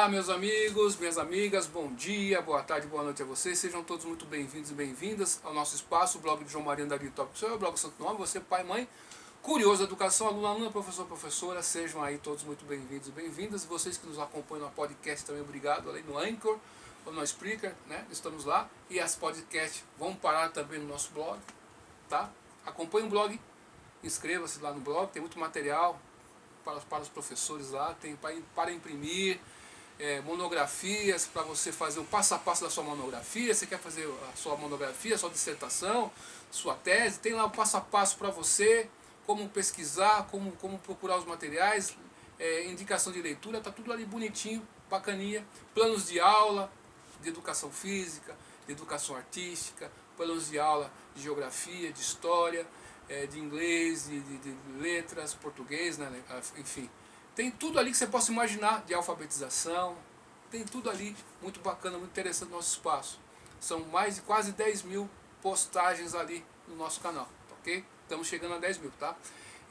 meus amigos, minhas amigas, bom dia, boa tarde, boa noite a vocês. Sejam todos muito bem-vindos e bem-vindas ao nosso espaço, o blog de João Maria Andarilho Top. Seu blog Santo Nome, você pai, mãe, curioso, educação, aluno, aluna, professor, professora. Sejam aí todos muito bem-vindos e bem-vindas. E vocês que nos acompanham no podcast também, obrigado. Ali no Anchor ou no Spreaker, né? Estamos lá. E as podcasts vão parar também no nosso blog, tá? Acompanhe o blog, inscreva-se lá no blog, tem muito material para os professores lá, tem para imprimir, monografias para você fazer o passo a passo da sua monografia. Você quer fazer a sua monografia, a sua dissertação, sua tese, tem lá o passo a passo para você, como pesquisar, como procurar os materiais, indicação de leitura, está tudo ali bonitinho, bacaninha, planos de aula, de educação física, de educação artística, planos de aula de geografia, de história, de inglês, de letras, português, né? Enfim. Tem tudo ali que você possa imaginar, de alfabetização, tem tudo ali, muito bacana, muito interessante no nosso espaço. São mais de quase 10 mil postagens ali no nosso canal, ok? Estamos chegando a 10 mil, tá?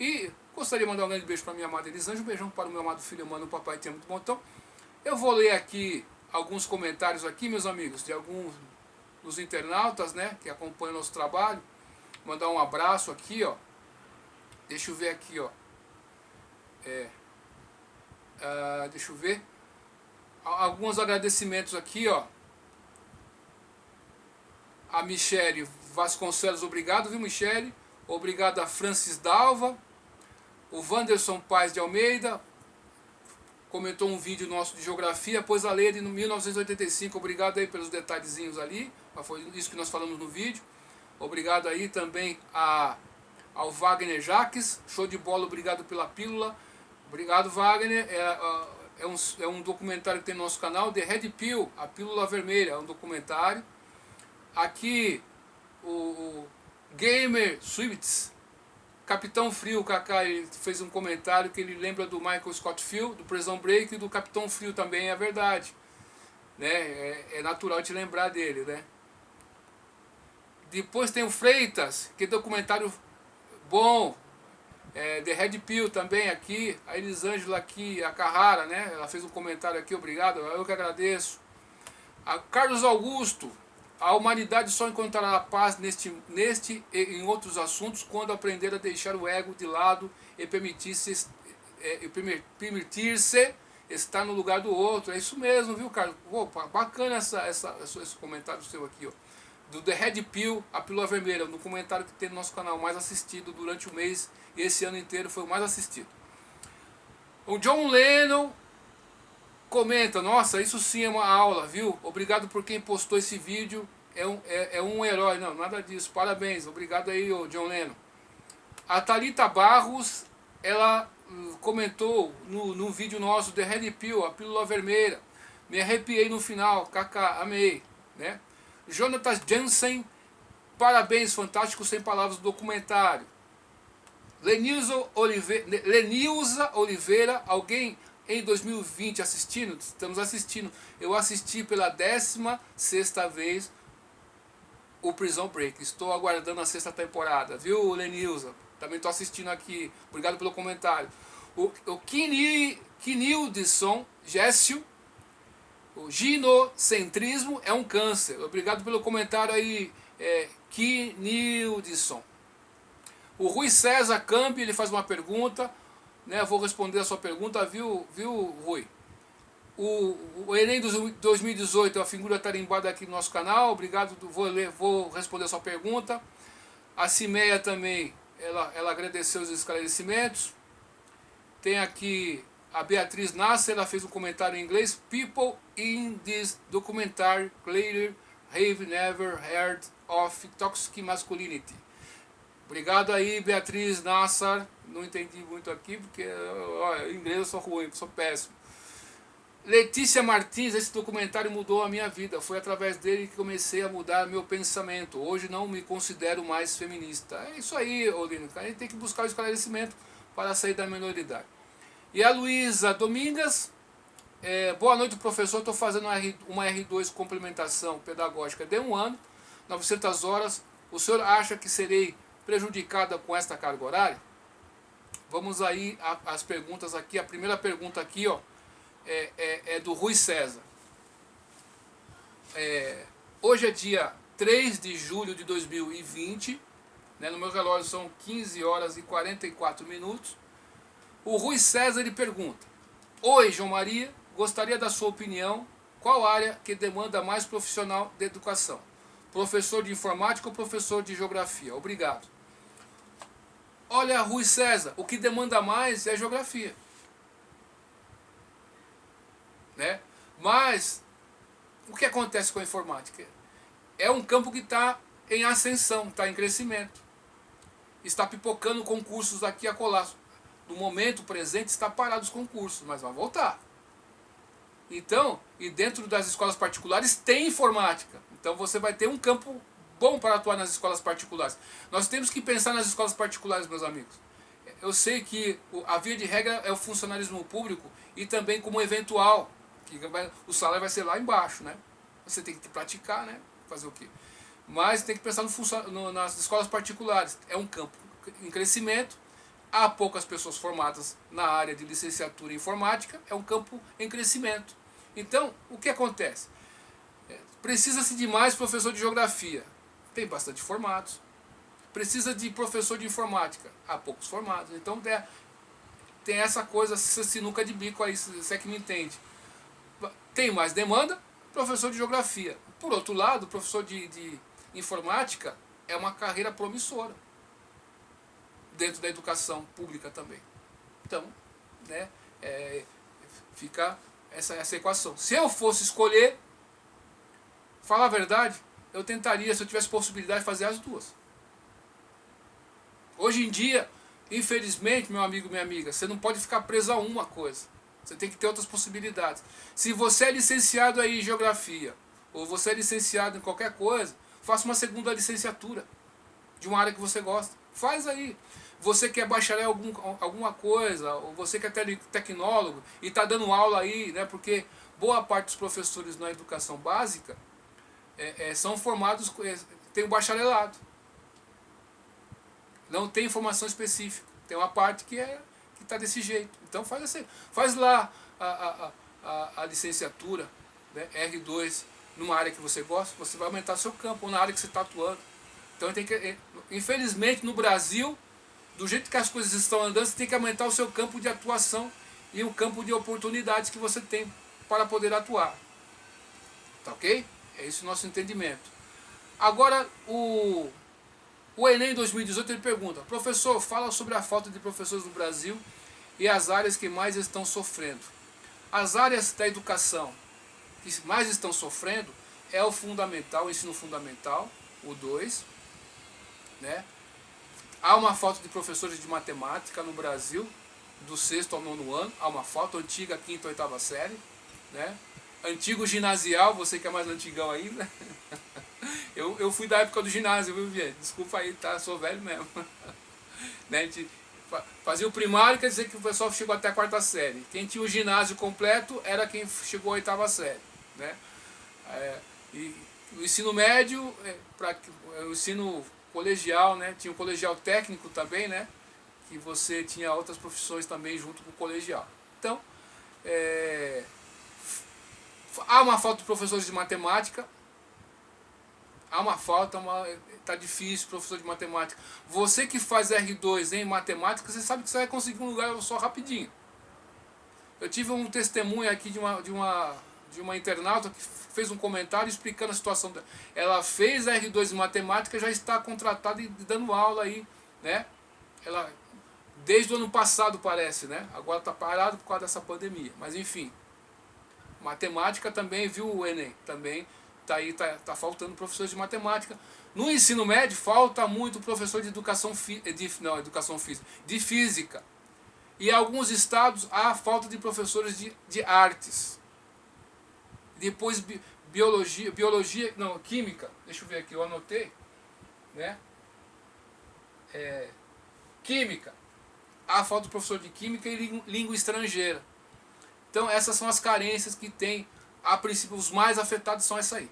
E gostaria de mandar um grande beijo para minha amada Elisângela, um beijão para o meu amado filho, mano, o papai te ama muito bom. Então, eu vou ler aqui alguns comentários aqui, meus amigos, de alguns dos internautas, né, que acompanham o nosso trabalho. Mandar um abraço aqui, ó. Deixa eu ver aqui, ó. Deixa eu ver. Alguns agradecimentos aqui, ó. A Michele Vasconcelos, obrigado, viu, Michele? Obrigado a Francis Dalva. O Wanderson Paz de Almeida comentou um vídeo nosso de geografia, após a lei de 1985. Obrigado aí pelos detalhezinhos ali. Foi isso que nós falamos no vídeo. Obrigado aí também ao Wagner Jaques, show de bola, obrigado pela pílula. Obrigado, Wagner. É um documentário que tem no nosso canal, The Red Pill, a pílula vermelha, é um documentário. Aqui o Gamer Swifts, Capitão Frio, Kaká, ele fez um comentário que ele lembra do Michael Scott Field, do Prison Break, e do Capitão Frio também, é verdade, né? É natural te lembrar dele, né? Depois tem o Freitas, que é documentário bom. The Red Pill também aqui. A Elisângela aqui, a Carrara, né? Ela fez um comentário aqui, obrigado, eu que agradeço. A Carlos Augusto, a humanidade só encontrará a paz neste e em outros assuntos quando aprender a deixar o ego de lado e permitir-se estar no lugar do outro. É isso mesmo, viu, Carlos? Opa, bacana esse comentário seu aqui, ó. Do The Red Pill, a pílula vermelha, um documentário que tem no nosso canal mais assistido durante o mês, e esse ano inteiro foi o mais assistido. O John Lennon comenta, nossa, isso sim é uma aula, viu? Obrigado por quem postou esse vídeo, é um herói. Não, nada disso, parabéns, obrigado aí, o John Lennon. A Thalita Barros, ela comentou no vídeo nosso, The Red Pill, a pílula vermelha, me arrepiei no final, kaká, amei, né? Jonathan Jansen, parabéns, fantástico, sem palavras, do documentário. Lenilza Oliveira, alguém em 2020 assistindo? Estamos assistindo. Eu assisti pela 16ª vez o Prison Break. Estou aguardando a 6ª temporada, viu, Lenilza? Também estou assistindo aqui. Obrigado pelo comentário. O Kinildson Gécio, o ginocentrismo é um câncer. Obrigado pelo comentário aí, Kinildson. O Rui César Campi, ele faz uma pergunta, né? Vou responder a sua pergunta, viu Rui? O Enem 2018 é a figura tarimbada aqui no nosso canal. Obrigado, vou responder a sua pergunta. A Cimeia também, ela agradeceu os esclarecimentos. Tem aqui a Beatriz Nasser, ela fez um comentário em inglês. People in this documentary clearly have never heard of toxic masculinity. Obrigado aí, Beatriz Nassar. Não entendi muito aqui, porque em inglês eu sou ruim, sou péssimo. Letícia Martins, esse documentário mudou a minha vida. Foi através dele que comecei a mudar meu pensamento. Hoje não me considero mais feminista. É isso aí, Olino. A gente tem que buscar o esclarecimento para sair da minoridade. E a Luísa Domingas, boa noite, professor. Estou fazendo uma R2 complementação pedagógica de 1 ano, 900 horas. O senhor acha que serei prejudicada com esta carga horária? Vamos aí às perguntas aqui. A primeira pergunta aqui, ó, é do Rui César. Hoje é dia 3 de julho de 2020, né, no meu relógio são 15 horas e 44 minutos. O Rui César ele pergunta: oi, João Maria, gostaria da sua opinião, qual área que demanda mais profissional de educação? Professor de informática ou professor de geografia? Obrigado. Olha, Rui César, o que demanda mais é geografia, né? Mas o que acontece com a informática? É um campo que está em ascensão, está em crescimento. Está pipocando concursos aqui a colar. No momento presente está parado os concursos, mas vai voltar. Então, e dentro das escolas particulares tem informática. Então você vai ter um campo bom para atuar nas escolas particulares. Nós temos que pensar nas escolas particulares, meus amigos. Eu sei que a via de regra é o funcionalismo público e também como eventual, que o salário vai ser lá embaixo, né? Você tem que praticar, né? Fazer o quê? Mas tem que pensar nas escolas particulares. É um campo em crescimento. Há poucas pessoas formadas na área de licenciatura em informática. É um campo em crescimento. Então, o que acontece? Precisa-se de mais professor de geografia. Tem bastante formados. Precisa de professor de informática. Há poucos formados. Então, tem essa coisa, essa sinuca de bico aí, se você é que me entende. Tem mais demanda, professor de geografia. Por outro lado, professor de informática é uma carreira promissora dentro da educação pública também. Então, né, fica essa equação. Se eu fosse escolher, falar a verdade, eu tentaria, se eu tivesse possibilidade, de fazer as duas. Hoje em dia, infelizmente, meu amigo, minha amiga, você não pode ficar preso a uma coisa. Você tem que ter outras possibilidades. Se você é licenciado aí em geografia, ou você é licenciado em qualquer coisa, faça uma segunda licenciatura de uma área que você gosta. Faz aí. Você quer bacharel em alguma coisa, ou você quer tecnólogo e está dando aula aí, né? Porque boa parte dos professores na educação básica são formados, tem um bacharelado. Não tem formação específica. Tem uma parte que está desse jeito. Então faz assim. Faz lá a licenciatura, né? R2, numa área que você gosta, você vai aumentar seu campo, ou na área que você está atuando. Então infelizmente no Brasil, do jeito que as coisas estão andando, você tem que aumentar o seu campo de atuação e o campo de oportunidades que você tem para poder atuar. Tá ok? É esse o nosso entendimento. Agora, o Enem 2018 ele pergunta: professor, fala sobre a falta de professores no Brasil e as áreas que mais estão sofrendo. As áreas da educação que mais estão sofrendo é o fundamental, o ensino fundamental, o 2, né? Há uma falta de professores de matemática no Brasil, do 6º ao 9º ano, há uma falta, antiga 5ª ou 8ª série, né? Antigo ginasial, você que é mais antigão ainda. Eu fui da época do ginásio, viu, gente? Desculpa aí, tá? Sou velho mesmo. Né? A gente fazia o primário, quer dizer que o pessoal chegou até a 4ª série. Quem tinha o ginásio completo era quem chegou à 8ª série, né? E o ensino médio, o ensino colegial, né? Tinha o colegial técnico também, né? Que você tinha outras profissões também junto com o colegial. Então, há uma falta de professores de matemática. Há uma falta, tá difícil, professor de matemática. Você que faz R2 em matemática, você sabe que você vai conseguir um lugar só rapidinho. Eu tive um testemunho aqui de uma internauta que fez um comentário explicando a situação dela. Ela fez R2 em matemática, já está contratada e dando aula aí, né? Ela, desde o ano passado parece, né? Agora está parado por causa dessa pandemia. Mas enfim, matemática também, viu, o Enem? Também tá faltando professores de matemática. No ensino médio falta muito professor de educação física, de física. E em alguns estados há falta de professores de artes. Depois química, deixa eu ver aqui, eu anotei, né? Química. Há falta de professor de química e língua estrangeira. Então essas são as carências que tem, a princípio, os mais afetados são essa aí.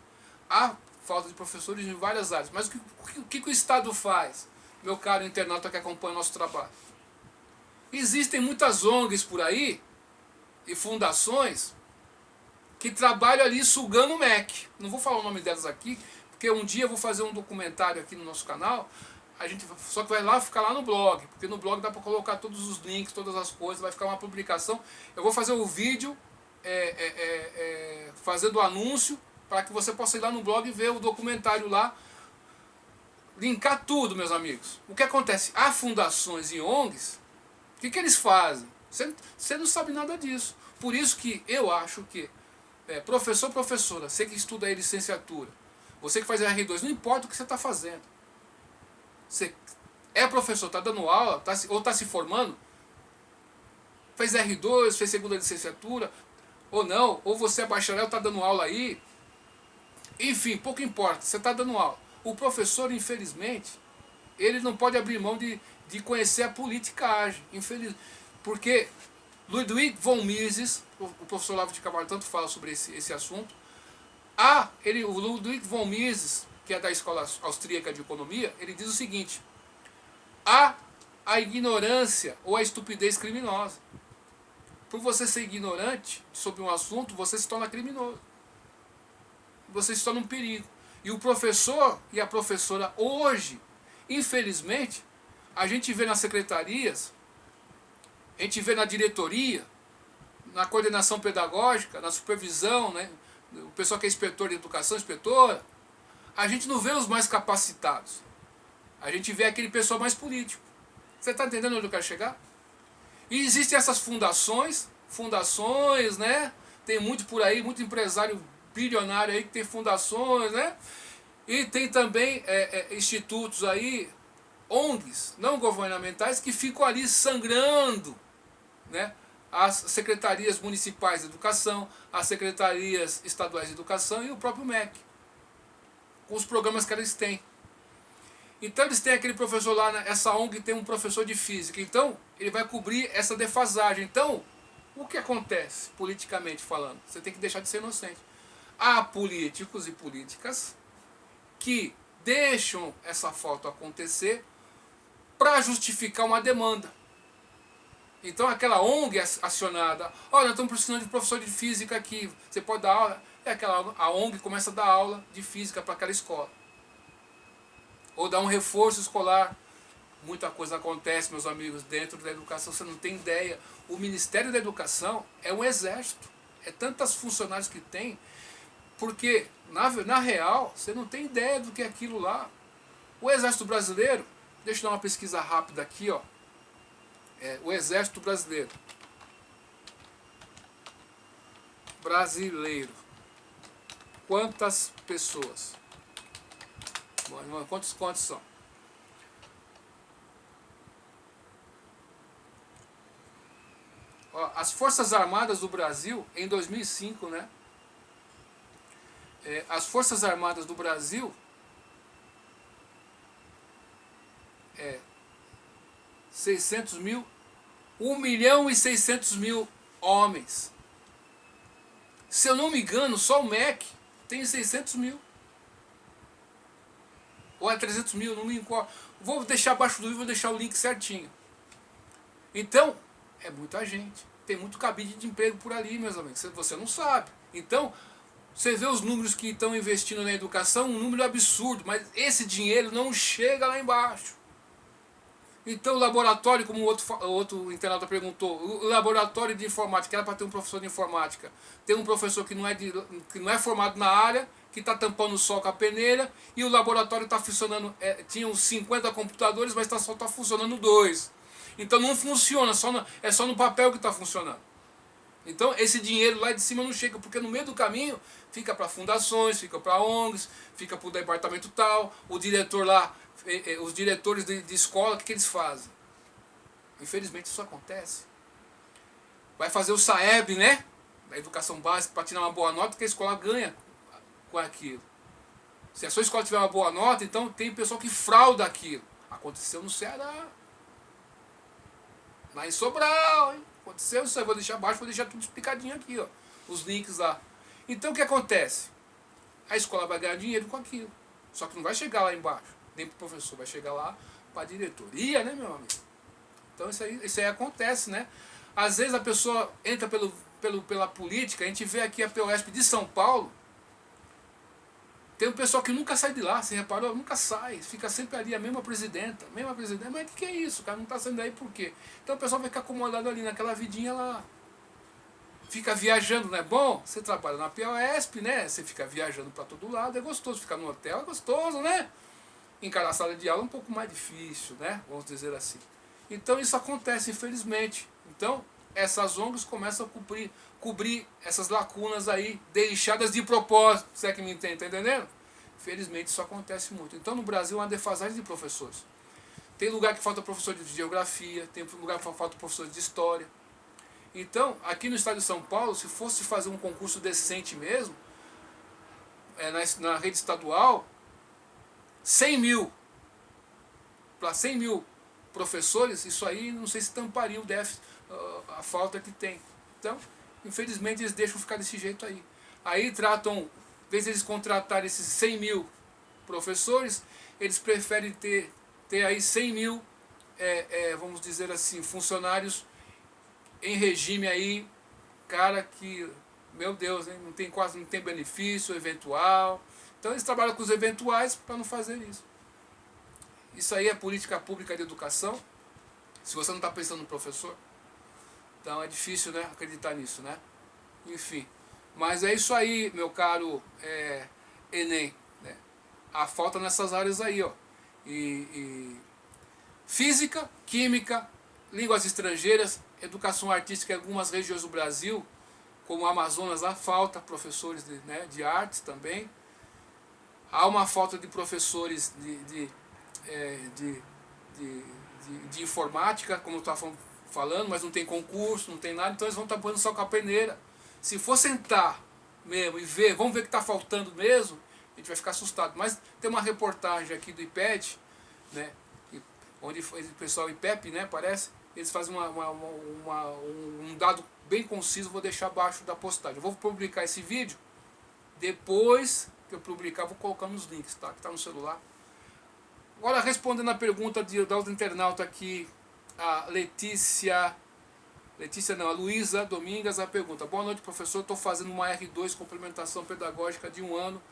Há falta de professores em várias áreas. Mas o que o Estado faz, meu caro internauta que acompanha o nosso trabalho? Existem muitas ONGs por aí, e fundações que trabalham ali sugando o MEC. Não vou falar o nome delas aqui, porque um dia eu vou fazer um documentário aqui no nosso canal, a gente só que vai lá ficar lá no blog, porque no blog dá para colocar todos os links, todas as coisas, vai ficar uma publicação. Eu vou fazer o vídeo fazendo o anúncio para que você possa ir lá no blog e ver o documentário lá, linkar tudo, meus amigos. O que acontece? Há fundações e ONGs, o que eles fazem? Você não sabe nada disso. Por isso que eu acho que professor, professora, você que estuda aí licenciatura, você que faz R2, não importa o que você está fazendo. Você é professor, está dando aula, ou está se formando, fez R2, fez segunda licenciatura, ou não, ou você é bacharel, está dando aula aí, enfim, pouco importa, você está dando aula. O professor, infelizmente, ele não pode abrir mão de conhecer a politicagem, porque Ludwig von Mises, o professor Olavo de Carvalho tanto fala sobre esse assunto, o Ludwig von Mises, que é da escola austríaca de economia, ele diz o seguinte: há a ignorância ou a estupidez criminosa. Por você ser ignorante sobre um assunto, você se torna criminoso. Você se torna um perigo. E o professor e a professora hoje, infelizmente, a gente vê nas secretarias, a gente vê na diretoria, na coordenação pedagógica, na supervisão, né? O pessoal que é inspetor de educação, inspetora, a gente não vê os mais capacitados. A gente vê aquele pessoal mais político. Você está entendendo onde eu quero chegar? E existem essas fundações, né? Tem muito por aí, muito empresário bilionário aí que tem fundações, né? E tem também institutos aí, ONGs, não governamentais, que ficam ali sangrando, né? As secretarias municipais de educação, as secretarias estaduais de educação e o próprio MEC, com os programas que eles têm. Então eles têm aquele professor lá, essa ONG tem um professor de física, então ele vai cobrir essa defasagem. Então, o que acontece, politicamente falando? Você tem que deixar de ser inocente. Há políticos e políticas que deixam essa falta acontecer para justificar uma demanda. Então aquela ONG acionada, olha, nós estamos precisando de professor de física aqui, você pode dar aula? A ONG começa a dar aula de física para aquela escola. Ou dar um reforço escolar. Muita coisa acontece, meus amigos, dentro da educação, você não tem ideia. O Ministério da Educação é um exército. É tantos funcionários que tem, porque, na real, você não tem ideia do que é aquilo lá. O Exército Brasileiro, deixa eu dar uma pesquisa rápida aqui, ó. O Exército Brasileiro. Quantas pessoas? Bom, quantos são? Ó, as Forças Armadas do Brasil, em 2005, né? As Forças Armadas do Brasil 600 mil, 1.600.000 homens. Se eu não me engano, só o MEC tem 600 mil. Ou é 300 mil, não me importa. Vou deixar abaixo do vídeo, vou deixar o link certinho. Então, é muita gente. Tem muito cabide de emprego por ali, meus amigos. Você não sabe. Então, você vê os números que estão investindo na educação, um número absurdo, mas esse dinheiro não chega lá embaixo. Então o laboratório, como o outro internauta perguntou, o laboratório de informática, era para ter um professor de informática, tem um professor que não é formado na área, que está tampando o sol com a peneira, e o laboratório está funcionando, tinha uns 50 computadores, mas só está funcionando 2. Então não funciona, é só no papel que está funcionando. Então esse dinheiro lá de cima não chega, porque no meio do caminho fica para fundações, fica para ONGs, fica para o departamento tal, o diretor lá, os diretores de escola, o que eles fazem? Infelizmente isso acontece. Vai fazer o SAEB, né? Da educação básica, para tirar uma boa nota, que a escola ganha com aquilo. Se a sua escola tiver uma boa nota, então tem pessoal que frauda aquilo. Aconteceu no Ceará. Lá em Sobral, hein? Aconteceu isso aí, vou deixar abaixo, vou deixar tudo explicadinho aqui, ó. Os links lá. Então o que acontece? A escola vai ganhar dinheiro com aquilo. Só que não vai chegar lá embaixo. Nem para o professor, vai chegar lá para a diretoria, né, meu amigo? Então isso aí acontece, né? Às vezes a pessoa entra pela política, a gente vê aqui a POSP de São Paulo, tem um pessoal que nunca sai de lá, você reparou? Nunca sai, fica sempre ali, a mesma presidenta, mas o que é isso? O cara não está saindo daí por quê? Então o pessoal vai ficar acomodado ali naquela vidinha lá. Fica viajando, não é bom? Você trabalha na POSP, né? Você fica viajando para todo lado, é gostoso. Ficar no hotel é gostoso, né? Encarar a sala de aula é um pouco mais difícil, né? Vamos dizer assim. Então isso acontece, infelizmente. Então essas ONGs começam a cobrir essas lacunas aí, deixadas de propósito, se é que me entende, tá entendendo? Infelizmente isso acontece muito. Então no Brasil há uma defasagem de professores. Tem lugar que falta professor de geografia, tem lugar que falta professor de história. Então, aqui no estado de São Paulo, se fosse fazer um concurso decente mesmo, na rede estadual, 100 mil, para 100 mil professores, isso aí não sei se tamparia o déficit, a falta que tem. Então, infelizmente, eles deixam ficar desse jeito aí. Aí tratam, em vez de eles contratarem esses 100 mil professores, eles preferem ter aí 100 mil, vamos dizer assim, funcionários em regime aí, cara, que, meu Deus, hein, quase não tem benefício eventual. Então eles trabalham com os eventuais para não fazer isso. Isso aí é política pública de educação, se você não está pensando no professor. Então é difícil, né, acreditar nisso, né? Enfim, mas é isso aí, meu caro Enem, né? A falta nessas áreas aí, ó. Física, química, línguas estrangeiras, educação artística em algumas regiões do Brasil, como o Amazonas, lá falta professores de artes também. Há uma falta de professores de informática, como eu estava falando, mas não tem concurso, não tem nada, então eles vão estar pondo só com a peneira. Se for sentar mesmo e ver, vamos ver o que está faltando mesmo, a gente vai ficar assustado. Mas tem uma reportagem aqui do IPED, né, onde o pessoal IPEP, né, parece, eles fazem um dado bem conciso, vou deixar abaixo da postagem. Eu vou publicar esse vídeo, depois que eu publicar, vou colocar nos links, tá? Que está no celular. Agora, respondendo a pergunta da outra internauta aqui, a a Luísa Domingas, a pergunta: boa noite, professor, estou fazendo uma R2 complementação pedagógica de 1 ano,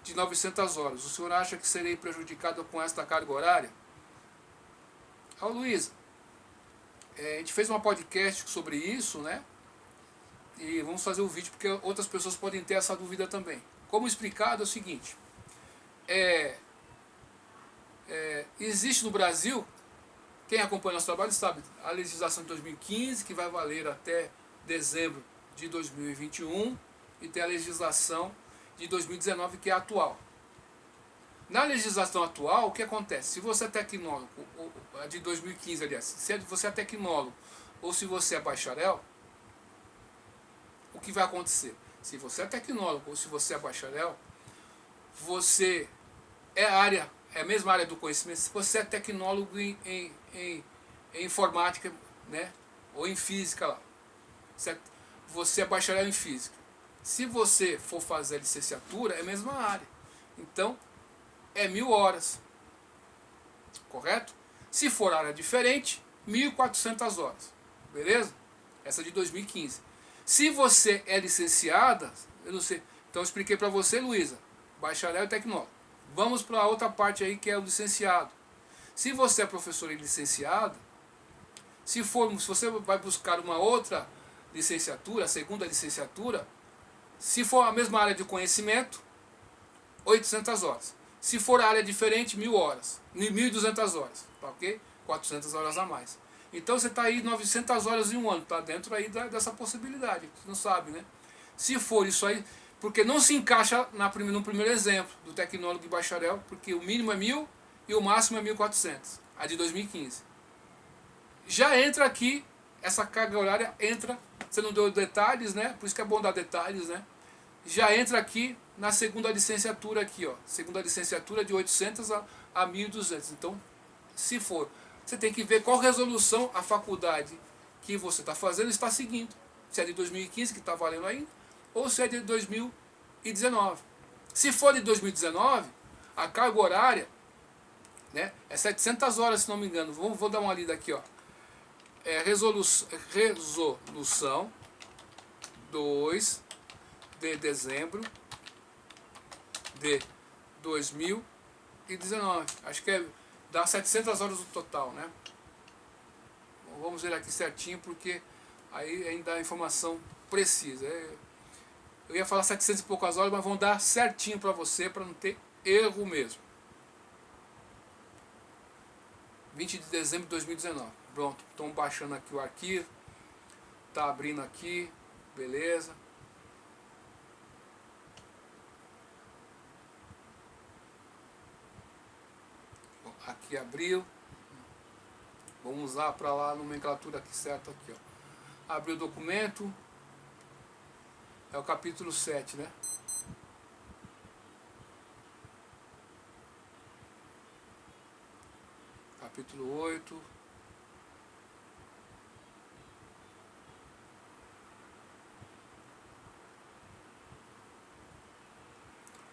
de 900 horas. O senhor acha que serei prejudicado com esta carga horária? Luísa, a gente fez um podcast sobre isso, né? E vamos fazer o vídeo porque outras pessoas podem ter essa dúvida também. Como explicado, é o seguinte: existe no Brasil, quem acompanha nosso trabalho sabe, a legislação de 2015, que vai valer até dezembro de 2021, e tem a legislação de 2019, que é a atual. Na legislação atual, o que acontece? Se você é tecnólogo, de 2015, aliás, se você é tecnólogo ou se você é bacharel, o que vai acontecer? Se você é tecnólogo ou se você é bacharel, você é a mesma área do conhecimento. Se você é tecnólogo em informática, né, ou em física lá, você é bacharel em física. Se você for fazer a licenciatura, é a mesma área. Então, é 1000 horas, correto? Se for área diferente, 1400 horas, beleza? Essa é de 2015. Se você é licenciada, eu não sei, então eu expliquei para você, Luísa, bacharel e tecnólogo. Vamos para a outra parte aí, que é o licenciado. Se você é professor e licenciado, se você vai buscar uma outra licenciatura, a segunda licenciatura, se for a mesma área de conhecimento, 800 horas. Se for a área diferente, 1000 horas, 1200 horas, tá ok? 400 horas a mais. Então você está aí 900 horas em um ano, está dentro aí dessa possibilidade, você não sabe, né? Se for isso aí, porque não se encaixa no primeiro exemplo do tecnólogo e bacharel, porque o mínimo é 1000 e o máximo é 1400, a de 2015. Já entra aqui, essa carga horária entra, você não deu detalhes, né? Por isso que é bom dar detalhes, né? Já entra aqui na segunda licenciatura aqui, ó, segunda licenciatura de 800 a 1200. Então, se for, você tem que ver qual resolução a faculdade que você está fazendo está seguindo. Se é de 2015, que está valendo ainda, ou se é de 2019. Se for de 2019, a carga horária, né, é 700 horas, se não me engano. Vou dar uma lida aqui, ó. Resolução 2 de dezembro de 2019. Acho que dá 700 horas no total, né? Vamos ver aqui certinho, porque aí ainda a informação precisa. Eu ia falar 700 e poucas horas, mas vão dar certinho para você, para não ter erro mesmo. 20 de dezembro de 2019. Pronto, estão baixando aqui o arquivo. Tá abrindo aqui, beleza. Aqui abriu. Vamos usar para lá a nomenclatura aqui certa aqui, ó. Abriu o documento. É o capítulo 7, né? Capítulo 8.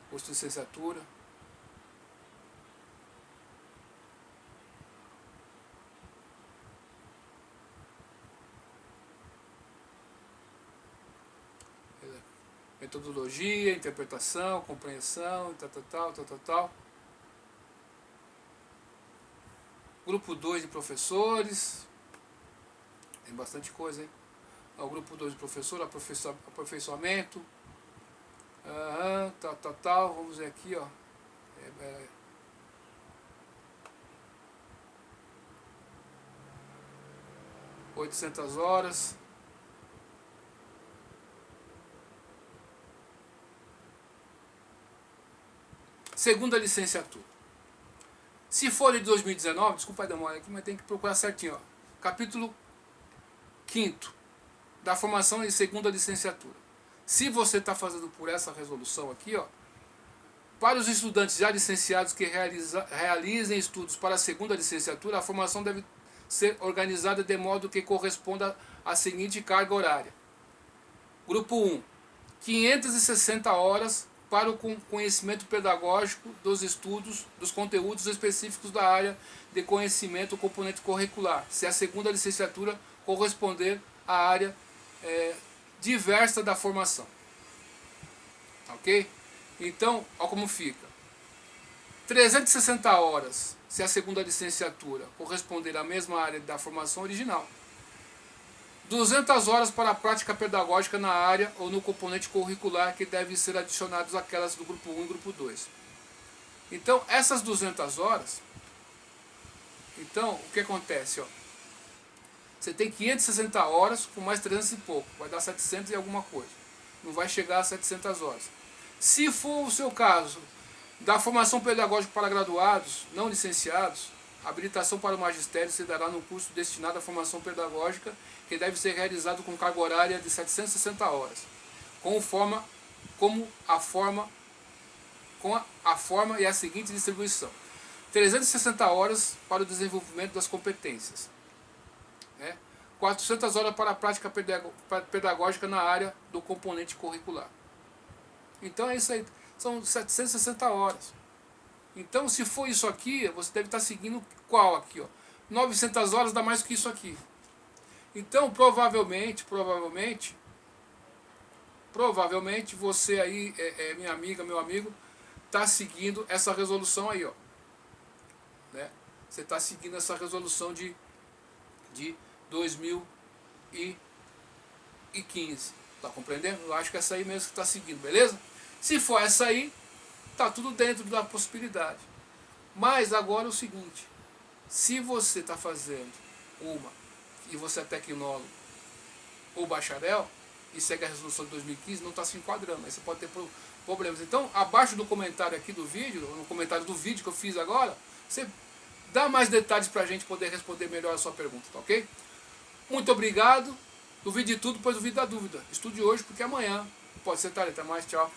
Curso de licenciatura. Metodologia, interpretação, compreensão, tal. Grupo 2 de professores. Tem bastante coisa, hein? O grupo 2 de professor, aperfeiçoamento. Vamos ver aqui, ó. 800 horas. Segunda licenciatura. Se for de 2019, desculpa a demora aqui, mas tem que procurar certinho, ó. Capítulo 5º da formação em segunda licenciatura. Se você está fazendo por essa resolução aqui, ó, para os estudantes já licenciados que realizem estudos para a segunda licenciatura, a formação deve ser organizada de modo que corresponda à seguinte carga horária. Grupo 1, 560 horas para o conhecimento pedagógico dos estudos, dos conteúdos específicos da área de conhecimento, componente curricular, se a segunda licenciatura corresponder à área diversa da formação. Ok? Então, olha como fica. 360 horas, se a segunda licenciatura corresponder à mesma área da formação original. 200 horas para a prática pedagógica na área ou no componente curricular, que devem ser adicionados àquelas do grupo 1 e grupo 2. Então, essas 200 horas, então, o que acontece? Ó? Você tem 560 horas com mais 300 e pouco, vai dar 700 e alguma coisa. Não vai chegar a 700 horas. Se for o seu caso, da formação pedagógica para graduados, não licenciados, a habilitação para o magistério se dará no curso destinado à formação pedagógica, que deve ser realizado com carga horária de 760 horas, com a forma e a seguinte distribuição: 360 horas para o desenvolvimento das competências, 400 horas para a prática pedagógica na área do componente curricular. Então é isso aí, são 760 horas. Então, se for isso aqui, você deve estar seguindo qual aqui, ó? 900 horas dá mais que isso aqui. Então, provavelmente, você aí, minha amiga, meu amigo, está seguindo essa resolução aí, ó. Né? Você está seguindo essa resolução de 2015. Tá compreendendo? Eu acho que é essa aí mesmo que está seguindo, beleza? Se for essa aí, está tudo dentro da possibilidade. Mas agora é o seguinte: se você está fazendo e você é tecnólogo ou bacharel e segue a resolução de 2015, não está se enquadrando, aí você pode ter problemas. Então, abaixo do comentário aqui do vídeo, no comentário do vídeo que eu fiz agora, você dá mais detalhes para a gente poder responder melhor a sua pergunta, tá ok? Muito obrigado. Duvide de tudo, depois duvide da dúvida. Estude hoje, porque amanhã pode ser tarde. Até mais, tchau.